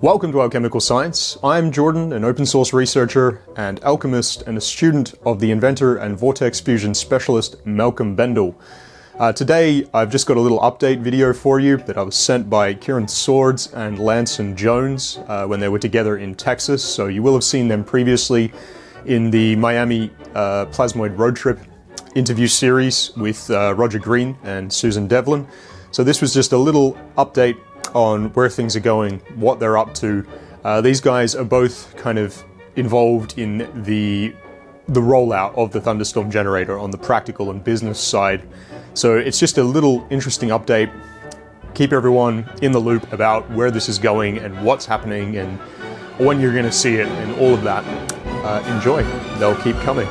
Welcome to Alchemical Science. I'm Jordan, an open source researcher and alchemist and a student of the inventor and vortex fusion specialist Malcolm Bendall. Today I've just got a little update video for you that I was sent by Kieron Swords and Lanson Jones when they were together in Texas, so you will have seen them previously in the Miami Plasmoid Roadtrip interview series with Roger Green and Susan Devlin. So this was just a little update on where things are going, what they're up to. These guys are both kind of involved in the rollout of the Thunderstorm generator on the practical and business side. So it's just a little interesting update. Keep everyone in the loop about where this is going and what's happening and when you're going to see it and all of that. Enjoy. They'll keep coming.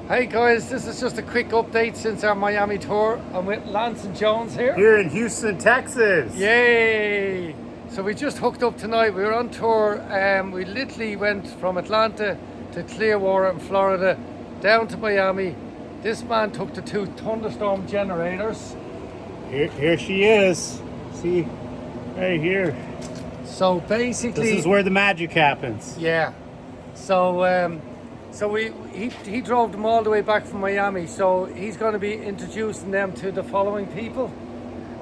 Hey guys, this is just a quick update since our Miami tour. I'm with Lanson Jones here. Here in Houston, Texas. Yay! So we just hooked up tonight. We were on tour. We literally went from Atlanta to Clearwater in Florida, down to Miami. This man took the two Thunderstorm generators. Here she is. See, right here. So basically, this is where the magic happens. Yeah. So he drove them all the way back from Miami. So he's going to be introducing them to the following people.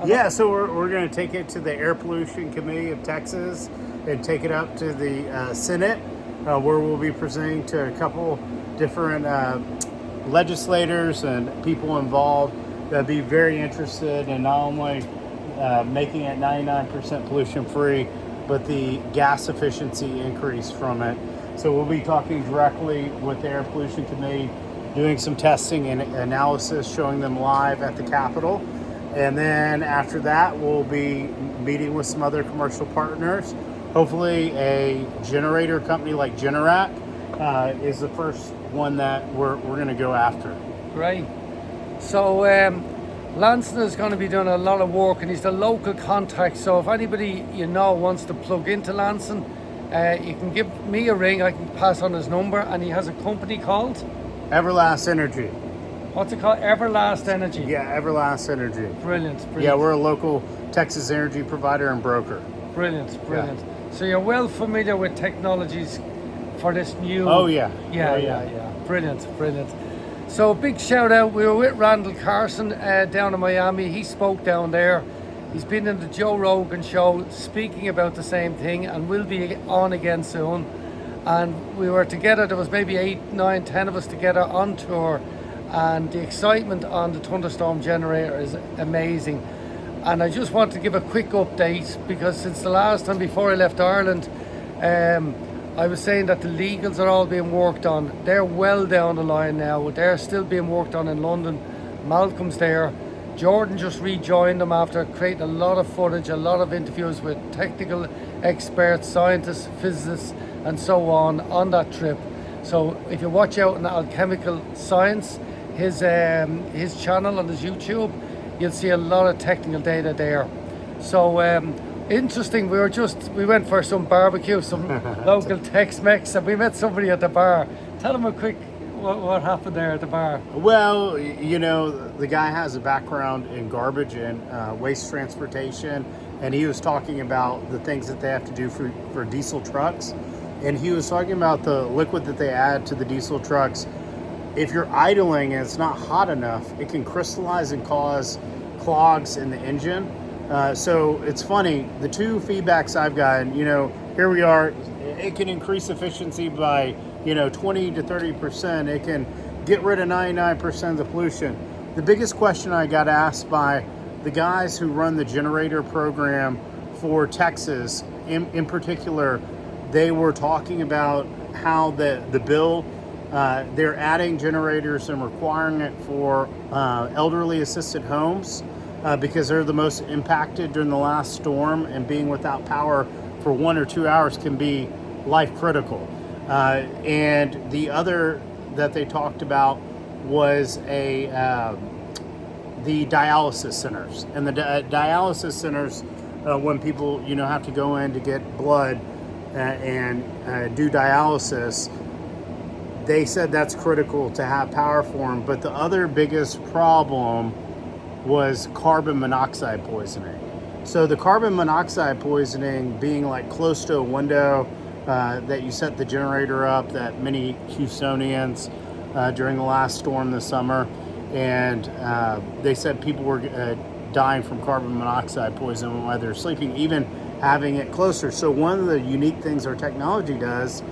Yeah, so we're going to take it to the Air Pollution Committee of Texas and take it up to the Senate, where we'll be presenting to a couple different legislators and people involved that'd be very interested in not only making it 99% pollution free, but the gas efficiency increase from it. So we'll be talking directly with the Air Pollution Committee, doing some testing and analysis, showing them live at the Capitol. And then after that, we'll be meeting with some other commercial partners. Hopefully a generator company like Generac is the first one that we're going to go after. Great. So Lanson is going to be doing a lot of work, and he's the local contact. So if anybody you know wants to plug into Lanson, you can give me a ring. I can pass on his number, and he has a company called Everlast Energy. What's it called? Everlast Energy. Yeah, Everlast Energy. Brilliant. Yeah, we're a local Texas energy provider and broker. Brilliant. Yeah. So you're well familiar with technologies for this new. Oh yeah. Yeah. Brilliant. So big shout out. We were with Randall Carson down in Miami. He spoke down there. He's been in the Joe Rogan show speaking about the same thing, and will be on again soon. And we were together. There was maybe 8, 9, 10 of us together on tour, and the excitement on the Thunderstorm generator is amazing. And I just want to give a quick update, because since the last time before I left Ireland, I was saying that the legals are all being worked on. They're well down the line now. They're still being worked on in London. Malcolm's there. Jordan just rejoined them after creating a lot of footage, a lot of interviews with technical experts, scientists, physicists, and so on that trip. So if you watch out on Alchemical Science, his channel on his YouTube, you'll see a lot of technical data there. So interesting. We went for some barbecue, some local Tex-Mex, and we met somebody at the bar. Tell them a quick what happened there at the bar. Well, you know, the guy has a background in garbage and waste transportation, and he was talking about the things that they have to do for diesel trucks. And he was talking about the liquid that they add to the diesel trucks. If you're idling and it's not hot enough, it can crystallize and cause clogs in the engine. So it's funny, the two feedbacks I've gotten, you know, here we are, it can increase efficiency by 20 to 30%. It can get rid of 99% of the pollution. The biggest question I got asked by the guys who run the generator program for Texas, in particular, they were talking about how the bill, they're adding generators and requiring it for elderly assisted homes because they're the most impacted during the last storm, and being without power for 1 or 2 hours can be life critical. And the other that they talked about was the dialysis centers. And the dialysis centers, when people have to go in to get blood and do dialysis, they said that's critical to have power for them. But the other biggest problem was carbon monoxide poisoning. So the carbon monoxide poisoning being like close to a window that you set the generator up, that many Houstonians during the last storm this summer, and they said people were dying from carbon monoxide poisoning while they're sleeping, even having it closer. So one of the unique things our technology does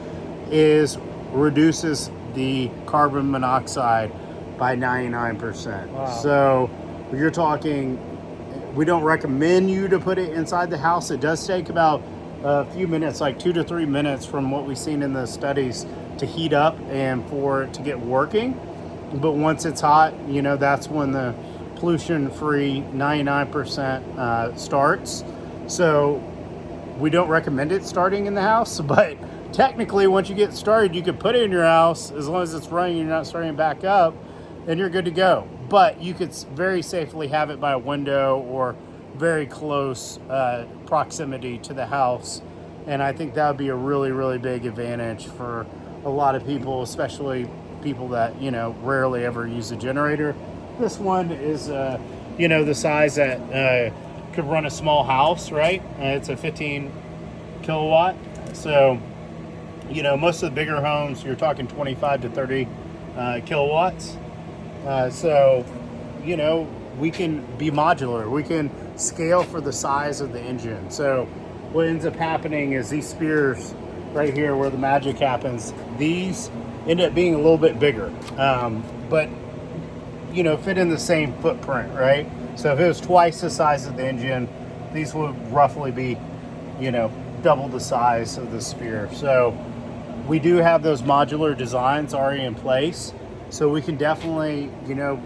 is reduces the carbon monoxide by 99%. Wow. So you're talking, we don't recommend you to put it inside the house. It does take about a few minutes, like 2 to 3 minutes from what we've seen in the studies, to heat up and for it to get working. But once it's hot, that's when the pollution-free 99% starts. So we don't recommend it starting in the house, but technically once you get started, you could put it in your house as long as it's running and you're not starting it back up, and you're good to go. But you could very safely have it by a window or very close proximity to the house. And I think that would be a really, really big advantage for a lot of people, especially people that, rarely ever use a generator. This one is, the size that could run a small house, right? It's a 15 kilowatt. So, most of the bigger homes, you're talking 25 to 30 kilowatts. So, we can be modular. We can scale for the size of the engine. So what ends up happening is these spears right here where the magic happens, these end up being a little bit bigger, but fit in the same footprint, right? So if it was twice the size of the engine, these would roughly be, double the size of the spear. So we do have those modular designs already in place. So we can definitely,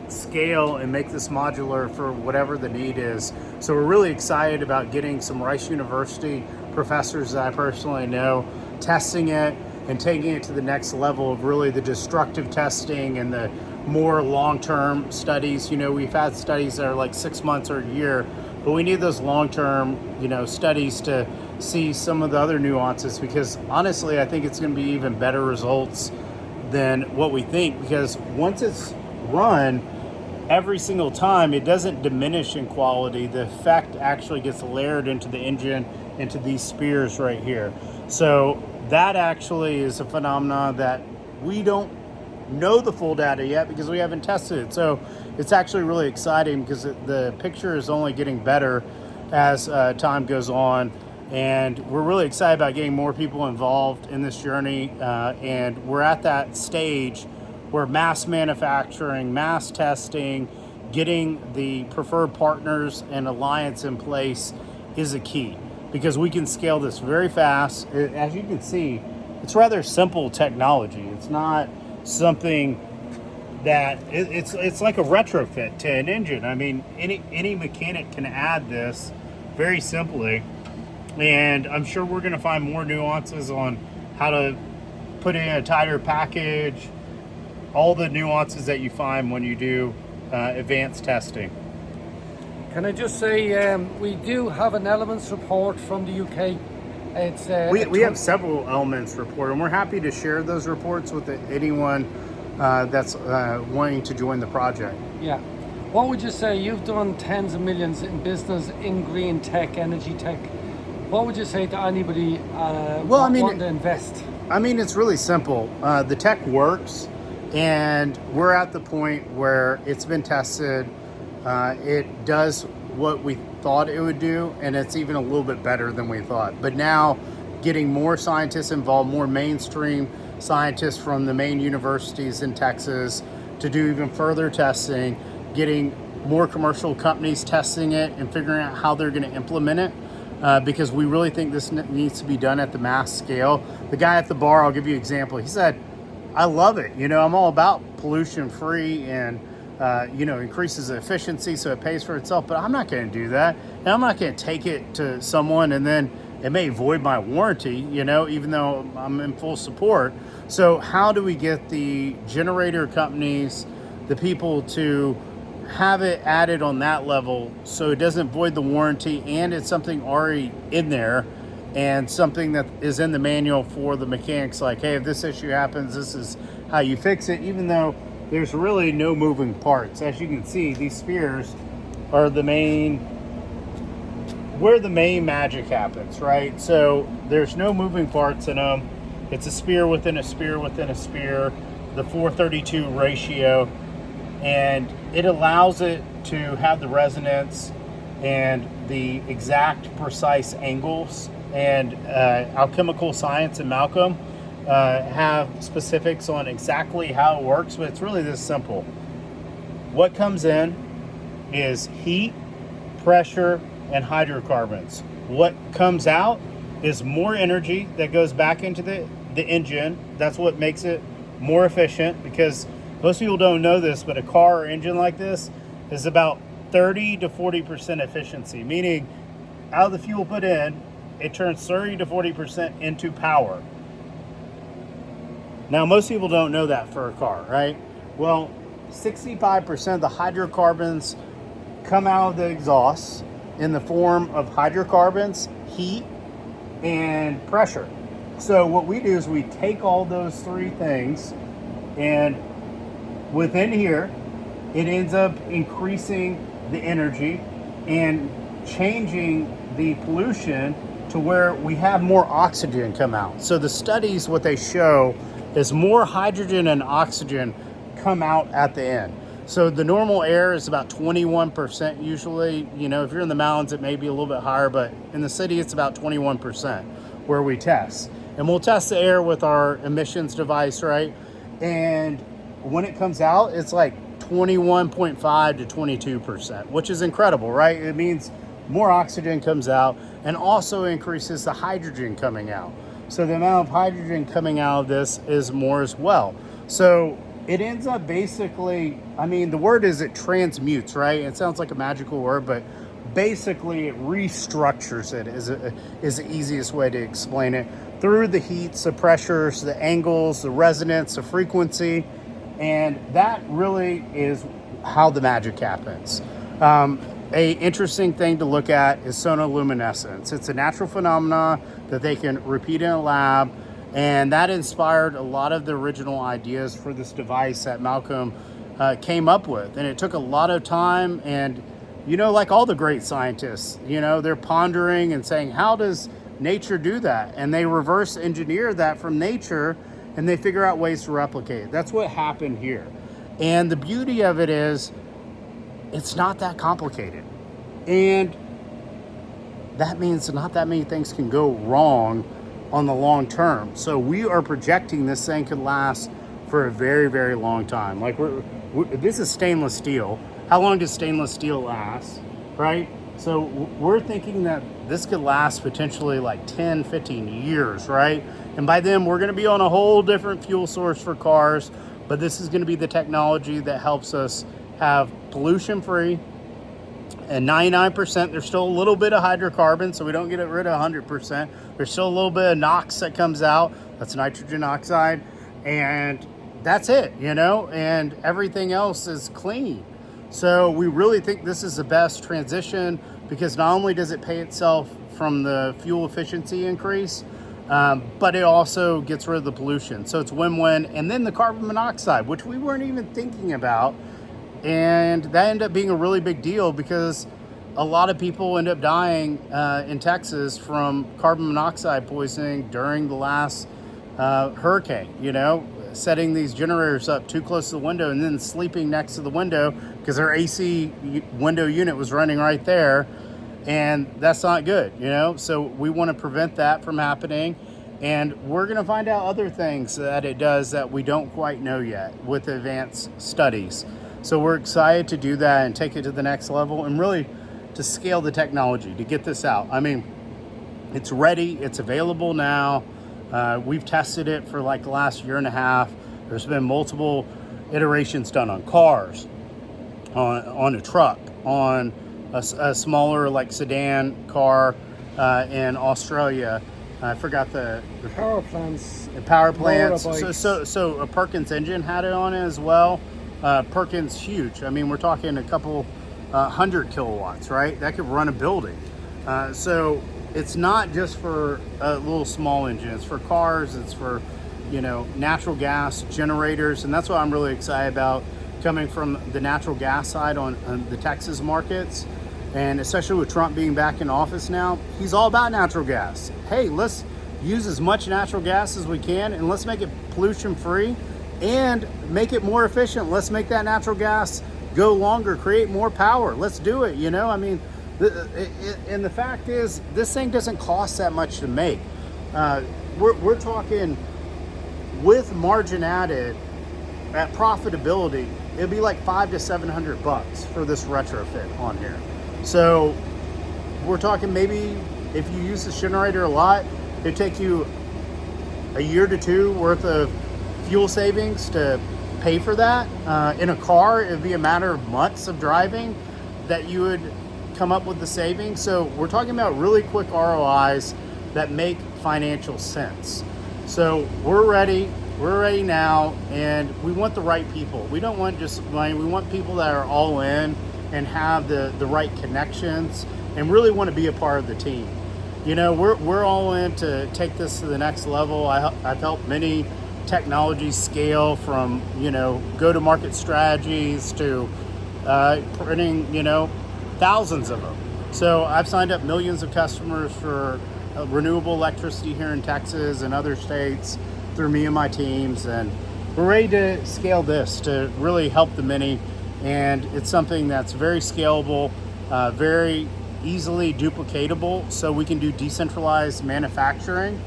scale and make this modular for whatever the need is. So we're really excited about getting some Rice University professors that I personally know testing it and taking it to the next level of really the destructive testing and the more long-term studies. We've had studies that are like 6 months or a year, but we need those long-term, studies to see some of the other nuances, because honestly, I think it's going to be even better results than what we think, because once it's run every single time, it doesn't diminish in quality. The effect actually gets layered into the engine, into these spears right here. So that actually is a phenomenon that we don't know the full data yet because we haven't tested it. So it's actually really exciting because the picture is only getting better as time goes on. And we're really excited about getting more people involved in this journey. And we're at that stage where mass manufacturing, mass testing, getting the preferred partners and alliance in place is a key, because we can scale this very fast. As you can see, it's rather simple technology. It's not something that it's like a retrofit to an engine. I mean, any mechanic can add this very simply. And I'm sure we're going to find more nuances on how to put in a tighter package, all the nuances that you find when you do advanced testing. Can I just say, we do have an elements report from the UK. It's we have several elements report, and we're happy to share those reports with anyone that's wanting to join the project. Yeah. What would you say? You've done tens of millions in business in green tech, energy tech. What would you say to anybody wanting to invest? I mean, it's really simple. The tech works, and we're at the point where it's been tested. It does what we thought it would do, and it's even a little bit better than we thought. But now, getting more scientists involved, more mainstream scientists from the main universities in Texas to do even further testing, getting more commercial companies testing it and figuring out how they're going to implement it. Because we really think this needs to be done at the mass scale. The guy at the bar, I'll give you an example. He said, I love it. I'm all about pollution free and, increases the efficiency so it pays for itself, but I'm not going to do that. And I'm not going to take it to someone and then it may void my warranty, even though I'm in full support. So how do we get the generator companies, the people to have it added on that level so it doesn't void the warranty, and it's something already in there and something that is in the manual for the mechanics, like, hey, if this issue happens, this is how you fix it, even though there's really no moving parts. As you can see, these spheres are where the main magic happens, right? So there's no moving parts in them. It's a sphere within a sphere within a sphere, the 432 ratio, and it allows it to have the resonance and the exact precise angles. And alchemical science and Malcolm have specifics on exactly how it works, but it's really this simple. What comes in is heat, pressure, and hydrocarbons. What comes out is more energy that goes back into the engine. That's what makes it more efficient, because most people don't know this, but a car or engine like this is about 30 to 40% efficiency, meaning out of the fuel put in, it turns 30 to 40% into power. Now, most people don't know that for a car, right? Well, 65% of the hydrocarbons come out of the exhaust in the form of hydrocarbons, heat, and pressure. So what we do is we take all those three things, and within here, it ends up increasing the energy and changing the pollution to where we have more oxygen come out. So the studies, what they show is more hydrogen and oxygen come out at the end. So the normal air is about 21% usually. You know, if you're in the mountains, it may be a little bit higher, but in the city, it's about 21% where we test. And we'll test the air with our emissions device, right? And when it comes out, it's like 21.5 to 22%, which is incredible, right? It means more oxygen comes out and also increases the hydrogen coming out. So the amount of hydrogen coming out of this is more as well. So it ends up basically, I mean, the word is it transmutes, right? It sounds like a magical word, but basically it restructures it is the easiest way to explain it, through the heats, the pressures, the angles, the resonance, the frequency, and that really is how the magic happens. A interesting thing to look at is sonoluminescence. It's a natural phenomenon that they can repeat in a lab, and that inspired a lot of the original ideas for this device that Malcolm came up with. And it took a lot of time, and you know, like all the great scientists, you know, they're pondering and saying, how does nature do that? And they reverse engineer that from nature, and they figure out ways to replicate it. That's what happened here. And the beauty of it is, it's not that complicated. And that means not that many things can go wrong on the long term. So we are projecting this thing could last for a very, very long time. Like this is stainless steel. How long does stainless steel last, right? So we're thinking that this could last potentially like 10, 15 years, right? And by then we're gonna be on a whole different fuel source for cars, but this is gonna be the technology that helps us have pollution-free, and 99%, there's still a little bit of hydrocarbon, so we don't get it rid of 100%. There's still a little bit of NOx that comes out, that's nitrogen oxide, and that's it, you know, and everything else is clean. So we really think this is the best transition, because not only does it pay itself from the fuel efficiency increase, but it also gets rid of the pollution. So it's win-win. And then the carbon monoxide, which we weren't even thinking about, and that ended up being a really big deal, because a lot of people end up dying in Texas from carbon monoxide poisoning during the last hurricane, you know, setting these generators up too close to the window and then sleeping next to the window because their AC window unit was running right there. And that's not good, you know? So we want to prevent that from happening. And we're going to find out other things that it does that we don't quite know yet with advanced studies. So we're excited to do that and take it to the next level and really to scale the technology to get this out. I mean, it's ready, it's available now. We've tested it for like the last year and a half. There's been multiple iterations done on cars, on a truck, on a smaller like sedan car in Australia. I forgot the Power plants. Power plants. Motorbikes. So a Perkins engine had it on it as well. Perkins huge. I mean, we're talking a couple 100 kilowatts, right? That could run a building. So it's not just for a little small engine. It's for cars. It's for, natural gas generators, and that's what I'm really excited about, coming from the natural gas side on the Texas markets, and especially with Trump being back in office now. He's all about natural gas. Hey, let's use as much natural gas as we can, and let's make it pollution free and make it more efficient. Let's make that natural gas go longer, create more power. Let's do it. I mean, and the fact is, this thing doesn't cost that much to make. We're talking with margin added at profitability, it'd be like $500 to $700 for this retrofit on here. So we're talking, maybe if you use this generator a lot, it'd take you a year to two worth of fuel savings to pay for that. In a car, it'd be a matter of months of driving that you would come up with the savings. So we're talking about really quick ROIs that make financial sense. So we're ready now, and we want the right people. We don't want just money. We want people that are all in and have the right connections and really want to be a part of the team. We're all in to take this to the next level. I've helped many technologies scale from, go-to-market strategies to printing, thousands of them. So I've signed up millions of customers for renewable electricity here in Texas and other states through me and my teams, and we're ready to scale this to really help the many. And it's something that's very scalable, very easily duplicatable, so we can do decentralized manufacturing.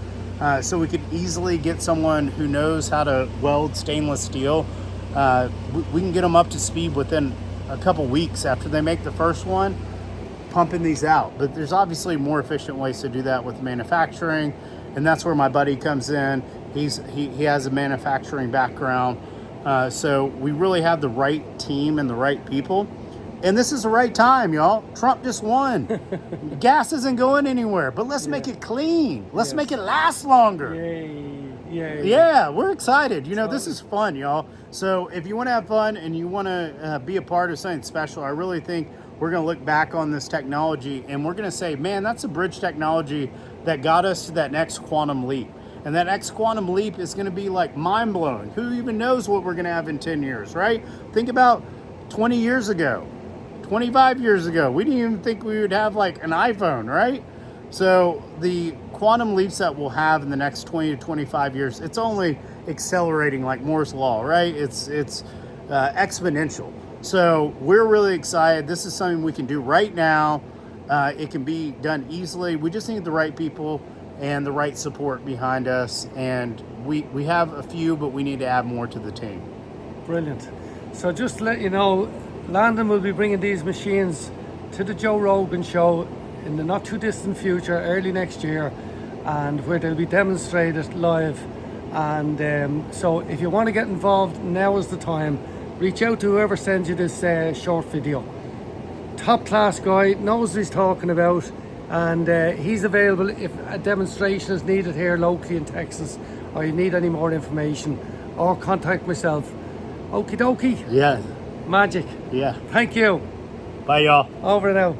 So we could easily get someone who knows how to weld stainless steel. We can get them up to speed within a couple weeks after they make the first one, pumping these out. But there's obviously more efficient ways to do that with manufacturing, and that's where my buddy comes in. He has a manufacturing background, so we really have the right team and the right people. And this is the right time, y'all. Trump just won. Gas isn't going anywhere, but let's make it clean. Let's make it last longer. Yay. Yeah, we're excited. This is fun, y'all. So if you want to have fun and you want to be a part of something special, I really think we're going to look back on this technology and we're going to say, man, that's a bridge technology that got us to that next quantum leap. And that next quantum leap is going to be like mind-blowing. Who even knows what we're going to have in 10 years, right? Think about 20 years ago. 25 years ago, we didn't even think we would have like an iPhone, right? So the quantum leaps that we'll have in the next 20 to 25 years, it's only accelerating like Moore's Law, right? It's exponential. So we're really excited. This is something we can do right now. It can be done easily. We just need the right people and the right support behind us. And we have a few, but we need to add more to the team. Brilliant. So just to let you know, Landon will be bringing these machines to the Joe Rogan show in the not too distant future, early next year, and where they'll be demonstrated live. And so if you want to get involved, now is the time. Reach out to whoever sends you this short video. Top class guy, knows what he's talking about, and he's available if a demonstration is needed here locally in Texas, or you need any more information, or contact myself. Okie dokie. Yeah. Magic. Yeah. Thank you. Bye, y'all. Over now.